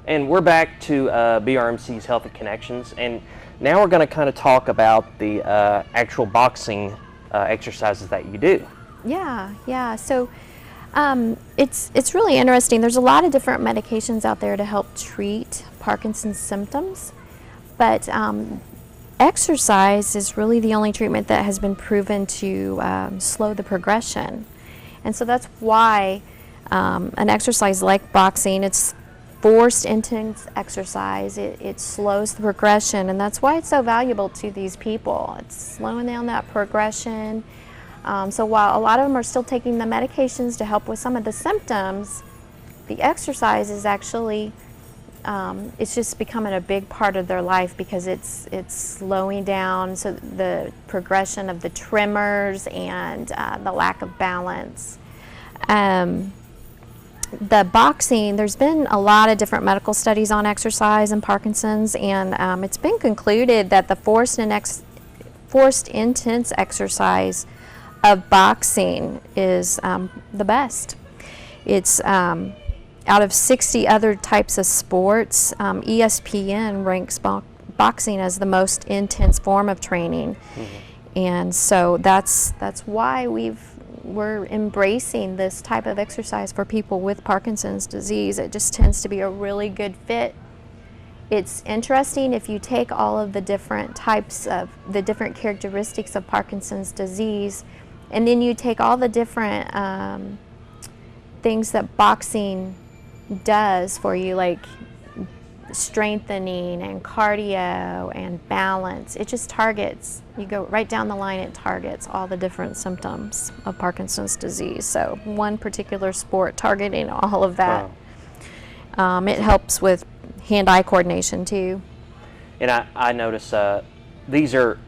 And we're back to BRMC's Healthy Connections, and now we're going to kind of talk about the actual boxing exercises that you do. Yeah. So it's really interesting. There's a lot of different medications out there to help treat Parkinson's symptoms, but exercise is really the only treatment that has been proven to slow the progression. And so that's why an exercise like boxing, it's forced intense exercise, it slows the progression, and that's why it's so valuable to these people. It's slowing down that progression. So while a lot of them are still taking the medications to help with some of the symptoms, the exercise is actually, it's just becoming a big part of their life because it's slowing down so the progression of the tremors and the lack of balance. The boxing, there's been a lot of different medical studies on exercise and Parkinson's, and it's been concluded that the forced intense exercise of boxing is the best. It's out of 60 other types of sports, ESPN ranks boxing as the most intense form of training. Mm-hmm. And so that's why we're embracing this type of exercise for people with Parkinson's disease. It just tends to be a really good fit. It's interesting if you take all of the different types of the different characteristics of Parkinson's disease, and then you take all the different things that boxing does for you, like strengthening and cardio and balance. It just targets, you go right down the line, it targets all the different symptoms of Parkinson's disease. So one particular sport targeting all of that. Wow. It helps with hand-eye coordination too. And I notice these are,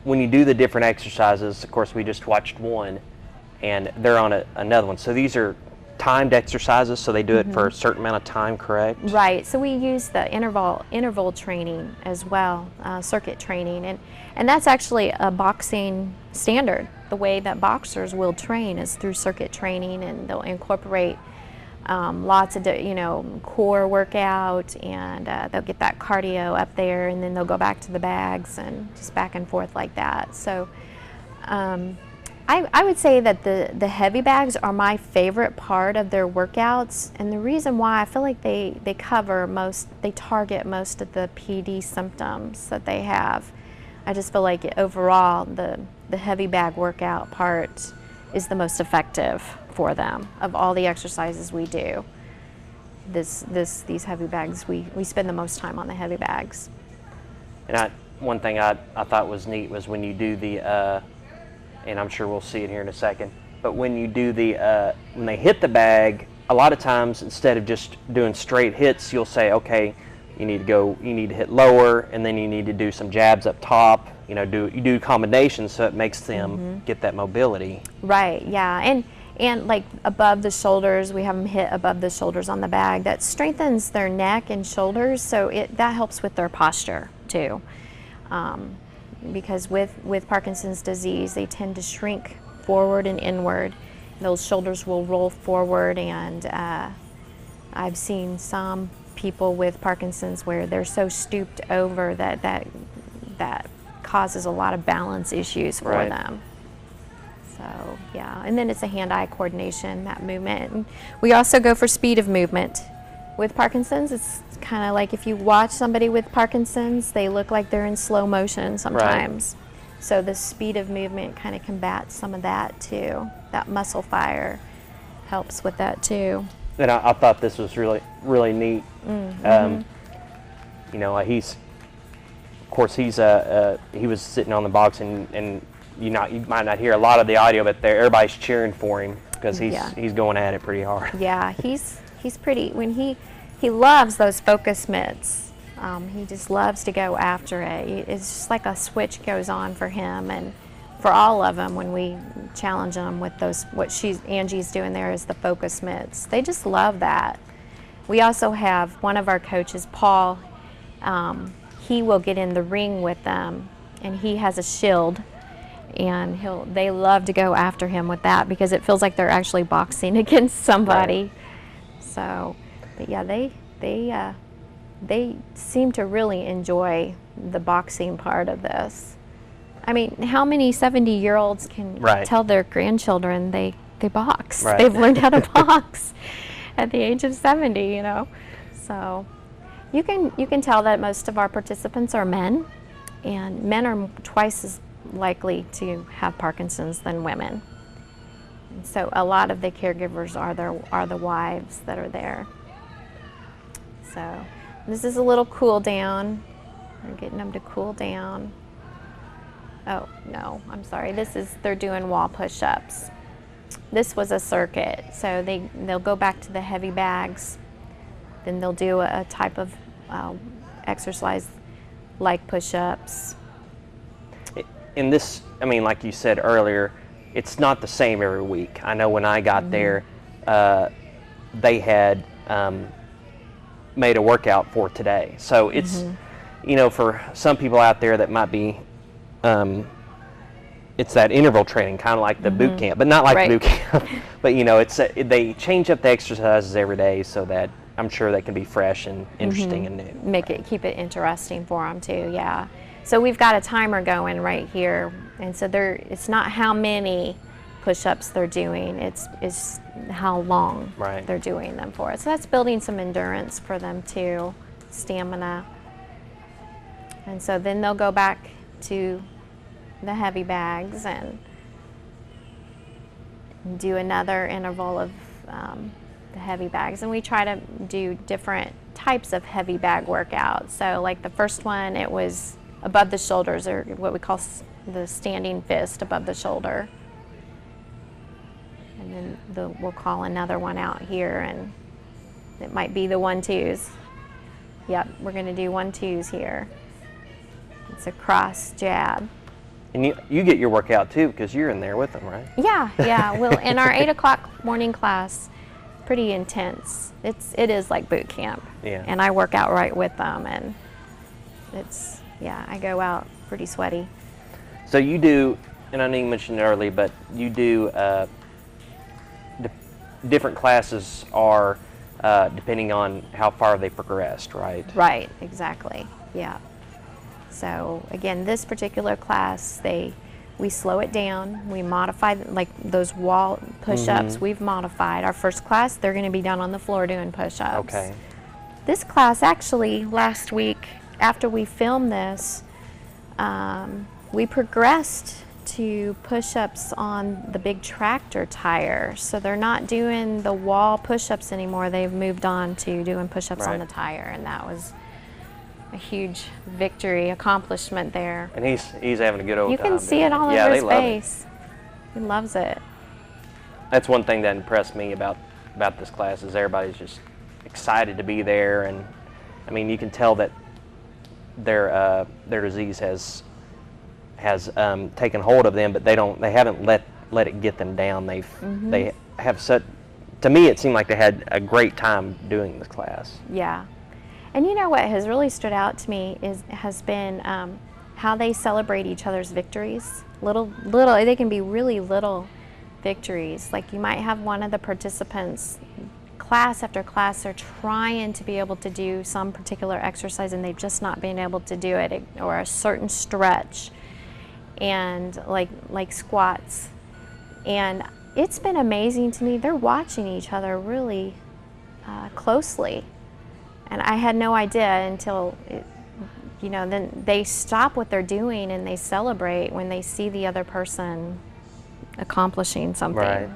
when you do the different exercises, of course we just watched one and they're on another one. So these are timed exercises, so they do it for a certain amount of time, correct? Right. So we use the interval training as well, circuit training, and that's actually a boxing standard. The way that boxers will train is through circuit training, and they'll incorporate lots of core workout, and they'll get that cardio up there, and then they'll go back to the bags and just back and forth like that. So I would say that the heavy bags are my favorite part of their workouts, and the reason why, I feel like they target most of the PD symptoms that they have. I just feel like overall the heavy bag workout part is the most effective for them of all the exercises we do. These heavy bags, we spend the most time on the heavy bags. And one thing I thought was neat was when you do the and I'm sure we'll see it here in a second, but when you do when they hit the bag, a lot of times instead of just doing straight hits, you'll say, okay, you need to hit lower, and then you need to do some jabs up top, you do combinations so it makes them get that mobility. Right, yeah, and like above the shoulders, we have them hit above the shoulders on the bag. That strengthens their neck and shoulders, so that helps with their posture too. Because with Parkinson's disease, they tend to shrink forward and inward. Those shoulders will roll forward, and I've seen some people with Parkinson's where they're so stooped over that causes a lot of balance issues for them. So yeah, and then it's a hand-eye coordination, that movement. And we also go for speed of movement. With Parkinson's, it's kind of like if you watch somebody with Parkinson's, they look like they're in slow motion sometimes. Right. So the speed of movement kind of combats some of that too. That muscle fire helps with that too. And I thought this was really, really neat. Mm-hmm. He was sitting on the box, and you might not hear a lot of the audio, but everybody's cheering for him because he's going at it pretty hard. Yeah, he's pretty. When he loves those focus mitts. He just loves to go after it. It's just like a switch goes on for him, and for all of them when we challenge them with those. Angie's doing there is the focus mitts. They just love that. We also have one of our coaches, Paul. He will get in the ring with them, and he has a shield. And they love to go after him with that because it feels like they're actually boxing against somebody. Right. So, but yeah, they seem to really enjoy the boxing part of this. I mean, how many 70-year-olds can Right. tell their grandchildren they box? Right. They've learned how to box at the age of 70, you know. So you can tell that most of our participants are men, and men are twice as likely to have Parkinson's than women. And so a lot of the caregivers are the wives that are there. So this is a little cool down. We're getting them to cool down. Oh, no, I'm sorry. They're doing wall push-ups. This was a circuit, so they'll go back to the heavy bags. Then they'll do a type of exercise like push-ups. In this, I mean, like you said earlier, it's not the same every week. I know when I got there, they had made a workout for today. So it's, you know, for some people out there that might be, it's that interval training, kind of like the boot camp, but not like Right. the boot camp. But you know, it's they change up the exercises every day so that I'm sure they can be fresh and interesting and new. Keep it interesting for them too. Yeah. So we've got a timer going right here, and so it's not how many push-ups they're doing; it's how long Right. they're doing them for. So that's building some endurance for them too, stamina. And so then they'll go back to the heavy bags and do another interval of the heavy bags. And we try to do different types of heavy bag workouts. So like the first one, it was above the shoulders, or what we call the standing fist above the shoulder. And then we'll call another one out here, and it might be the 1-2s. Yep, we're going to do 1-2s here. It's a cross jab. And you get your workout too because you're in there with them, right? Yeah. Well, in our 8 o'clock morning class, pretty intense. It is like boot camp. Yeah. And I work out right with them, and I go out pretty sweaty. So you do, and I know you mentioned it earlier, but you do different classes are depending on how far they progressed, right? Right, exactly. Yeah. So again, this particular class, we slow it down. We modify, like those wall push-ups, we've modified. Our first class, they're going to be down on the floor doing push-ups. Okay. This class, actually, last week, after we filmed this, we progressed to push-ups on the big tractor tire. So they're not doing the wall push-ups anymore. They've moved on to doing push-ups on Right. the tire, and that was a huge victory, accomplishment there. And he's having a good old You time. can see doing it all Yeah, over they his love it. face. He loves it. That's one thing that impressed me about this class is everybody's just excited to be there, and I mean you can tell that their disease has taken hold of them, but they haven't let it get them down. They have such. To me, it seemed like they had a great time doing this class. Yeah. And you know what has really stood out to me has been how they celebrate each other's victories. Little, they can be really little victories. Like you might have one of the participants, class after class, they're trying to be able to do some particular exercise and they've just not been able to do it, or a certain stretch, and like squats. And it's been amazing to me. They're watching each other really closely. And I had no idea until, then they stop what they're doing and they celebrate when they see the other person accomplishing something, Right.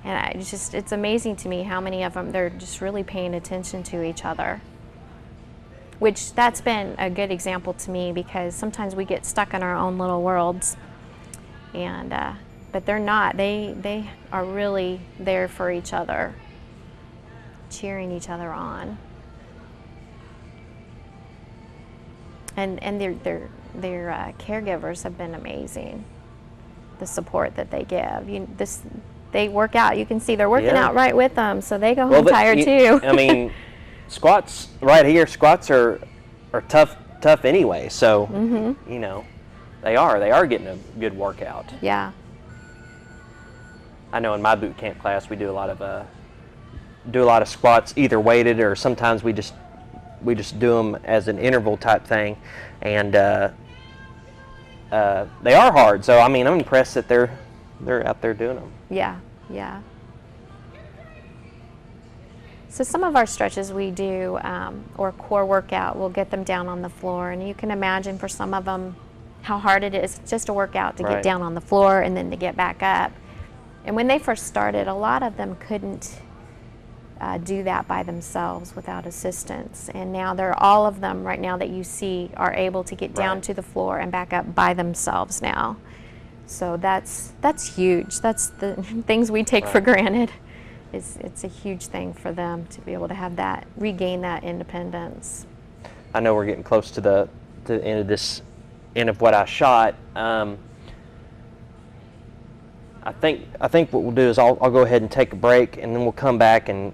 And it's amazing to me how many of them, they're just really paying attention to each other. Which that's been a good example to me, because sometimes we get stuck in our own little worlds. But they're not. They are really there for each other, cheering each other on. And their caregivers have been amazing. The support that they give. They work out. You can see they're working Yeah. out right with them, so they go home tired too. I mean, squats right here. Squats are tough anyway. So they are getting a good workout. Yeah. I know in my boot camp class we do a lot of squats, either weighted or sometimes we just we just do them as an interval type thing, and they are hard. So I mean, I'm impressed that they're out there doing them. Yeah, yeah. So some of our stretches we do, or core workout, we'll get them down on the floor, and you can imagine for some of them how hard it is just to work out to Right. get down on the floor and then to get back up. And when they first started, a lot of them couldn't do that by themselves without assistance. And now all of them right now that you see are able to get down Right. to the floor and back up by themselves now. So that's huge. That's the things we take for Right. granted. It's a huge thing for them to be able to have that, regain that independence. I know we're getting close to the end of what I shot. I think what we'll do is I'll go ahead and take a break, and then we'll come back and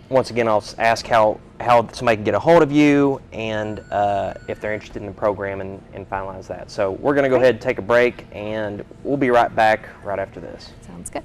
once again I'll ask how somebody can get a hold of you, and if they're interested in the program, and finalize that. So we're going to go ahead and take a break, and we'll be right back right after this. Sounds good.